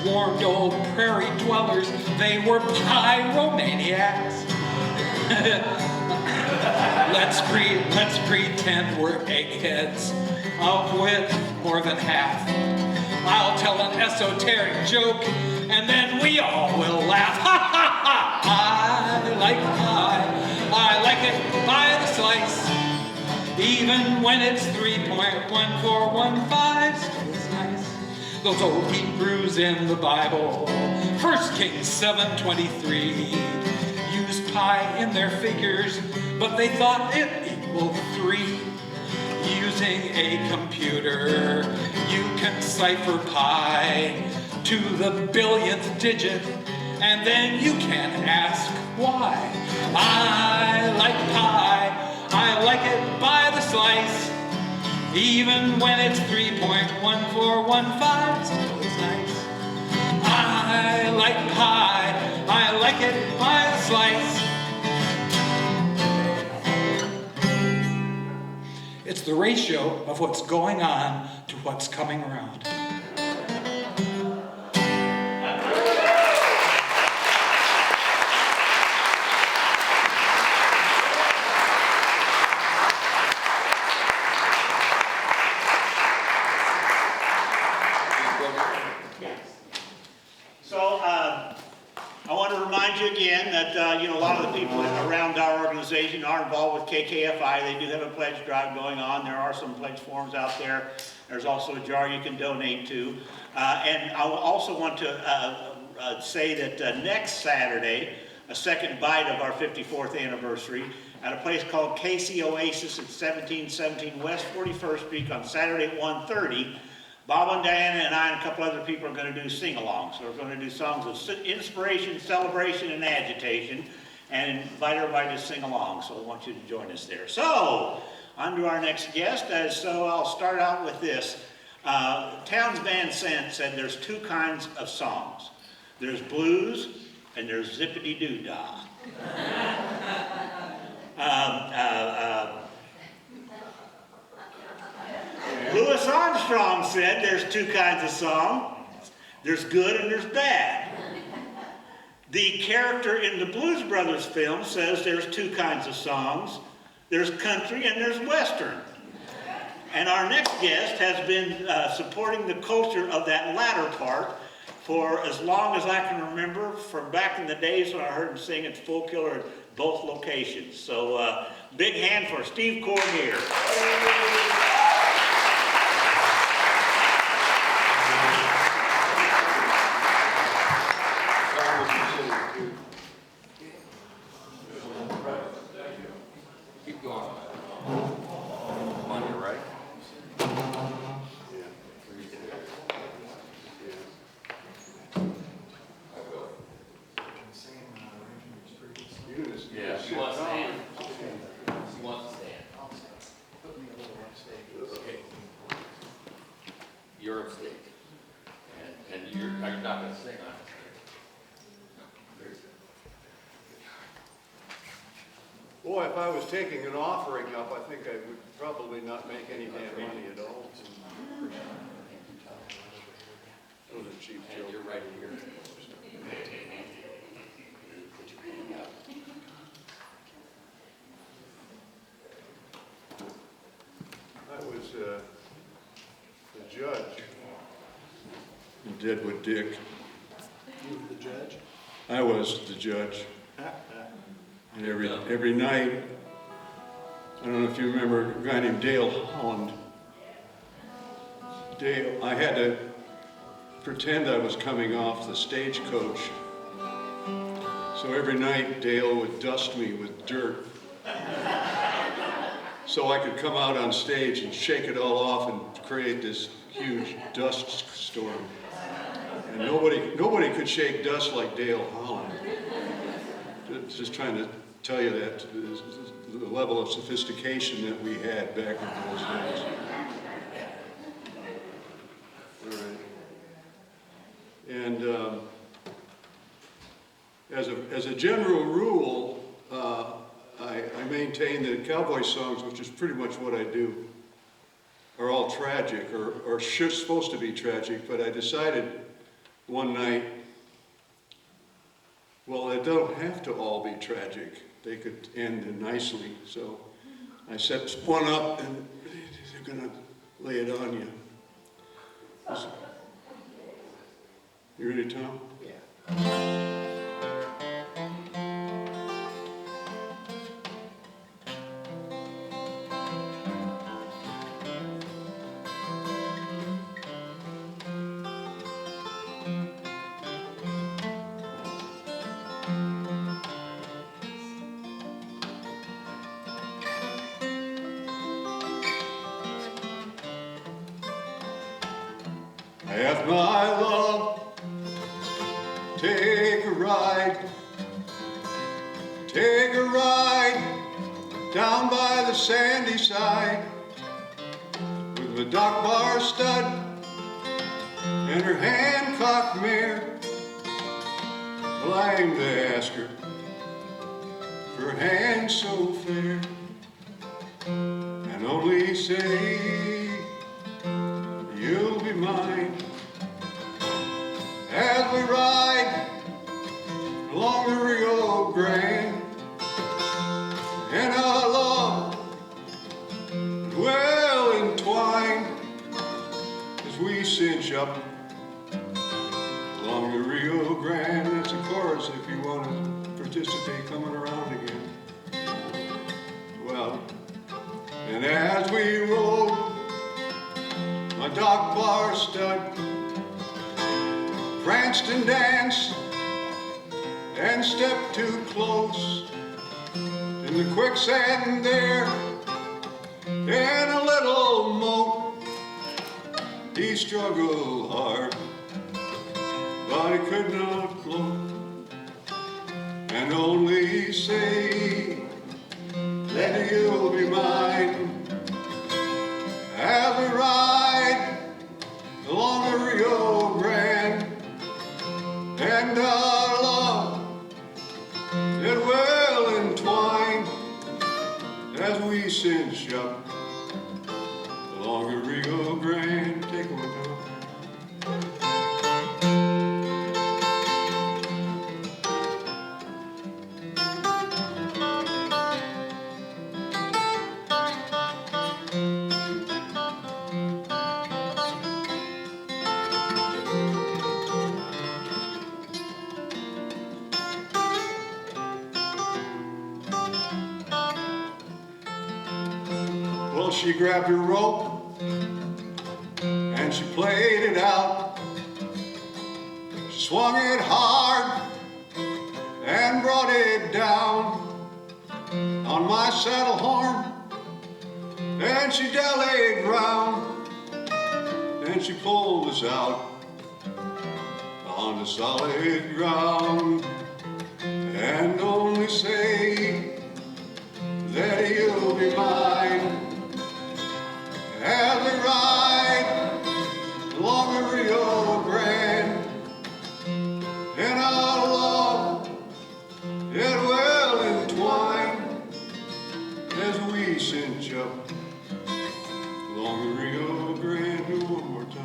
Warned old prairie dwellers, they were pyromaniacs. Let's pretend we're eggheads, of with more than half. I'll tell an esoteric joke, and then we all will laugh. Ha ha ha! I like pie, I like it by the slice, even when it's 3.1415, still it's nice. Those old Hebrews in the Bible, 1 Kings 7:23, used pi in their figures, but they thought it equaled 3. Using a computer, you can cipher pi to the billionth digit, and then you can ask why. I like pie, I like it by the slice, even when it's 3.1415, still it's nice. I like pie, I like it by the slice. It's the ratio of what's going on to what's coming around. I want to remind you again that a lot of the people around our organization are involved with KKFI. They do have a pledge drive going on. There are some pledge forms out there. There's also a jar you can donate to. And I also want to say that next Saturday, a second bite of our 54th anniversary, at a place called Casey Oasis at 1717 West 41st Street on Saturday at 1:30. Bob and Diana and I and a couple other people are going to do sing-alongs. So we're going to do songs of inspiration, celebration, and agitation, and invite everybody to sing along. So I want you to join us there. So, on to our next guest. So I'll start out with this. Towns Van Sant said there's 2 kinds of songs. There's blues and there's zippity-doo-dah. Louis Armstrong said there's two kinds of song. There's good and there's bad. The character in the Blues Brothers film says there's two kinds of songs. There's country and there's western. And our next guest has been supporting the culture of that latter part for as long as I can remember, from back in the days when I heard him sing at Foolkiller at both locations. So big hand for Steve Cormier. Keep going. On your right. Yeah, she wants to stand. She wants to stand. Okay. You're upstate. And you're not going to sing on it. Boy, if I was taking an offering up, I think I would probably not make any damn money at all. Those are cheap And jokes. you're right here. I was the judge in Deadwood Dick. You were the judge? I was the judge. And every night, I don't know if you remember a guy named Dale Holland. Dale, I had to pretend I was coming off the stagecoach. So every night Dale would dust me with dirt so I could come out on stage and shake it all off and create this huge dust storm. And nobody could shake dust like Dale Holland. Just trying to tell you that the level of sophistication that we had back in those days. All right. And as a general rule, I maintain that cowboy songs, which is pretty much what I do, are all tragic or supposed to be tragic. But I decided one night, well, they don't have to all be tragic. They could end nicely. So I set one up, and they're gonna lay it on you. You ready, Tom? Yeah. Hath my love, take a ride down by the sandy side with my dock bar stud and her Hancock mare. Well, I aim to ask her for a hand so fair, and only say you'll be mine as we ride along the Rio Grande, and our love is well entwined as we cinch up along the Rio Grande. That's a chorus if you want to participate coming around again. Well, and as we rode, my dock bar stud pranced and danced and stepped too close in the quicksand there in a little moat. He struggled hard, but he could not float, and only say that you'll be mine as we ride along the Rio Grande, and our love it will entwine as we cinch up along the Rio she grabbed her rope and she played it out. She swung it hard and brought it down on my saddle horn. And she dallied round and she pulled us out on the solid ground. And only say that you'll be mine as I ride along the Rio Grande. And our love it well entwined as we cinch up along the Rio Grande. Do one more time.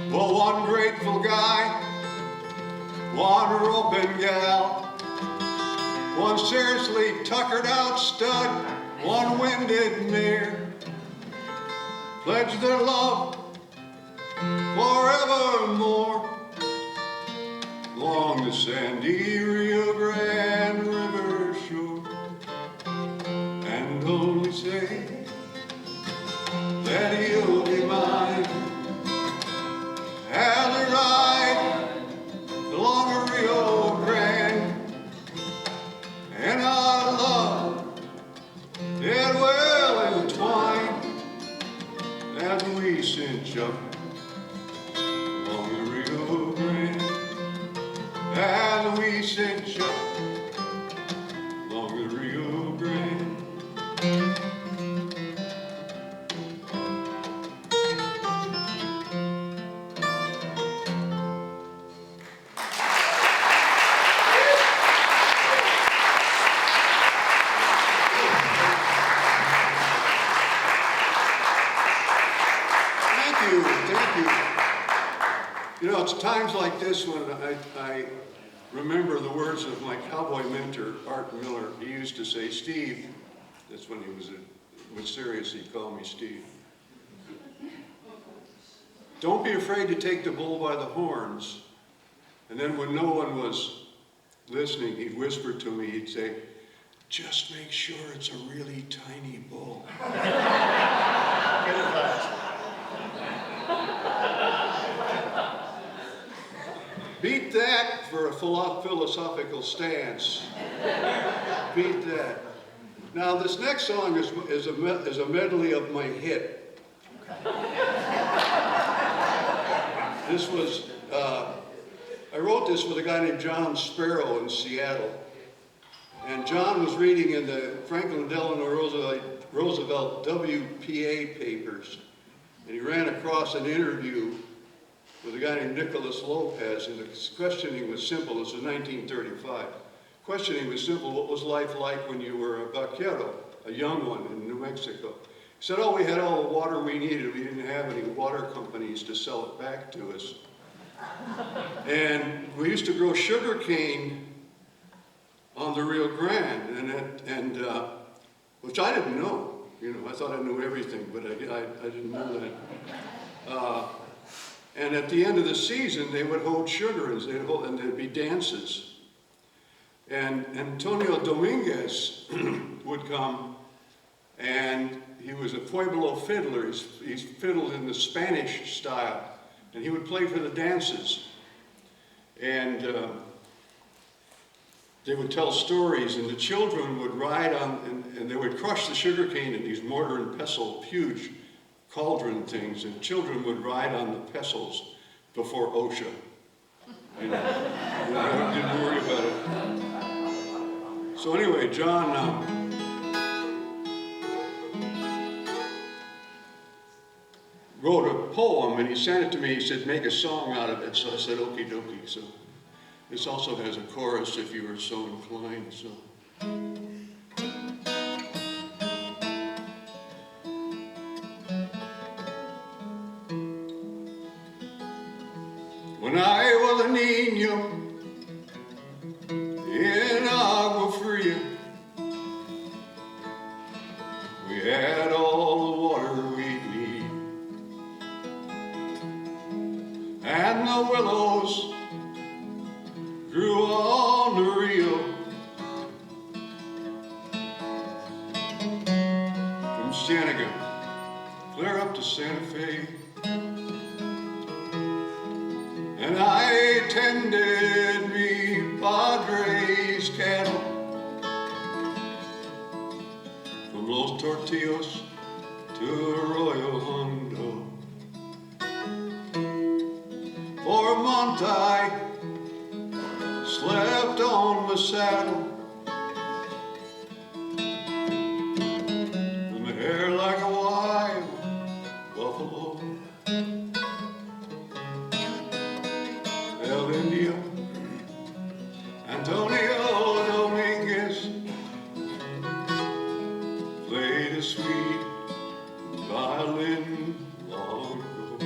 Well, one grateful guy, one roping gal, one seriously tuckered out stud, one winded mare, pledged their love forevermore along the sandy Rio Grande River shore. And only say that you'll be mine as I ride along the Rio Grande. And our love it well entwined as we cinch up along the Rio Grande. As we cinch up along the Rio Grande. Thank you, thank you. You know, it's times like this when I remember the words of my cowboy mentor, Art Miller. He used to say, Steve, that's when he was serious, he'd call me Steve. Don't be afraid to take the bull by the horns. And then when no one was listening, he'd whisper to me, he'd say, just make sure it's a really tiny bull. Good advice. Beat that for a philosophical stance. Beat that. Now this next song is a medley of my hit. This was, I wrote this with a guy named John Sparrow in Seattle. And John was reading in the Franklin Delano Roosevelt WPA papers. And he ran across an interview with a guy named Nicholas Lopez, and the questioning was simple. This was 1935. Questioning was simple. What was life like when you were a vaquero, a young one in New Mexico? He said, oh, we had all the water we needed. We didn't have any water companies to sell it back to us. And we used to grow sugar cane on the Rio Grande, which I didn't know. You know, I thought I knew everything, but I didn't know that. And at the end of the season, they would hold sugar, and there'd be dances. And Antonio Dominguez would come, and he was a Pueblo fiddler. He fiddled in the Spanish style, and he would play for the dances. And they would tell stories, and the children would ride on, and they would crush the sugar cane in these mortar and pestle, huge cauldron things, and children would ride on the pestles before OSHA. You know, didn't worry about it. So anyway, John wrote a poem, and he sent it to me. He said, make a song out of it. So I said, okie dokie. So this also has a chorus if you were so inclined. So. when I was a niño in Agua Fria. We had all the water we need, and the willows grew on the Rio. From Cienega clear up to Santa Fe, and I tended me Padres cattle. From Los Tortillos to Arroyo Hondo, for a month I slept on my saddle, with my hair like a wild buffalo. El Indio, Antonio Dominguez played a sweet violin long ago.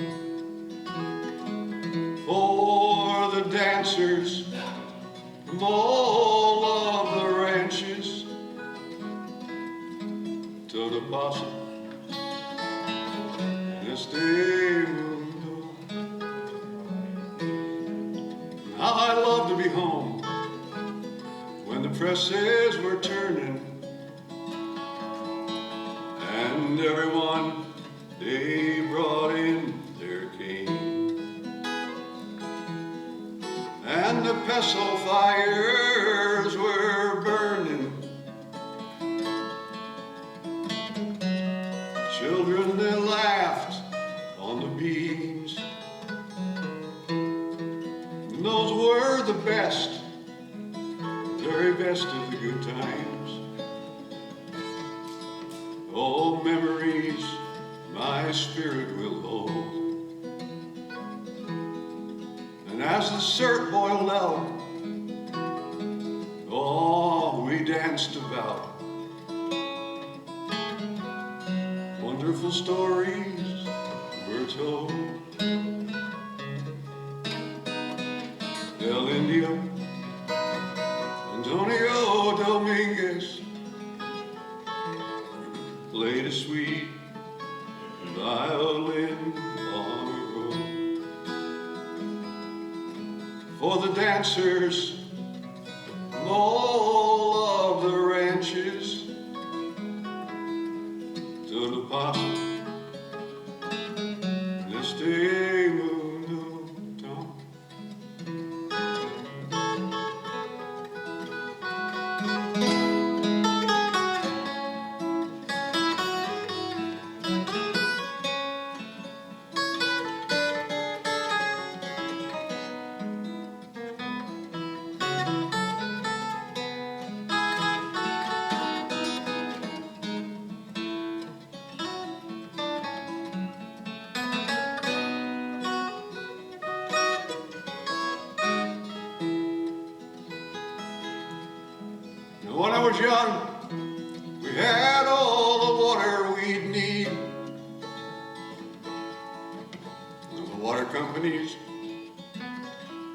For the dancers from all of the ranches to the posse and este mundo. How I love to be home when the presses were turning, and everyone they brought in their cane, and the pestle fires were burning. Children they laughed on the beams, and those were the best, very best of the good times. Oh, memories my spirit will hold. And as the syrup boiled out, oh, we danced about. Wonderful stories were told. El Indio, Antonio Dominguez played a sweet violin long ago. For the dancers from all of the ranches to the posse and este mundo Tom. Now when I was young, we had all the water we'd need. Now the water companies,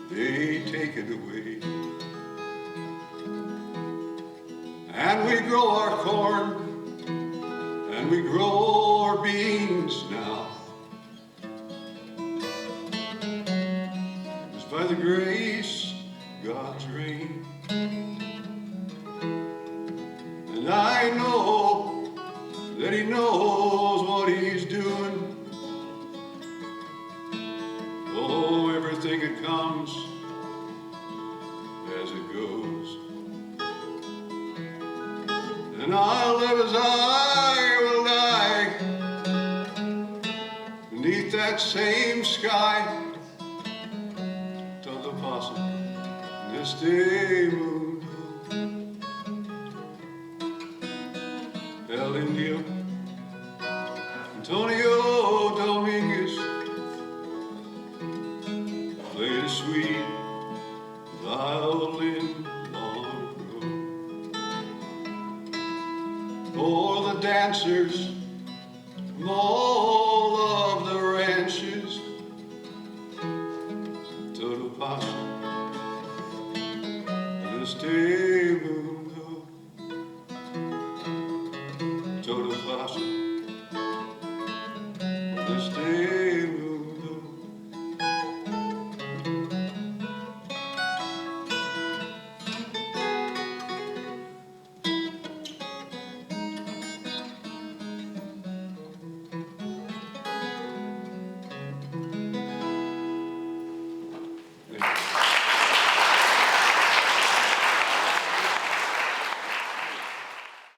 they take it away. And we grow our corn, and we grow our beans now. It's by the grace of God's rain. And I know that He knows what He's doing. Oh, everything that comes as it goes. And I'll live as I will die beneath that same sky till the posse this day moon. El Indio, Antonio Dominguez played a sweet violin long ago. For the dancers from all of the ranches to this day will go. Total classic. This day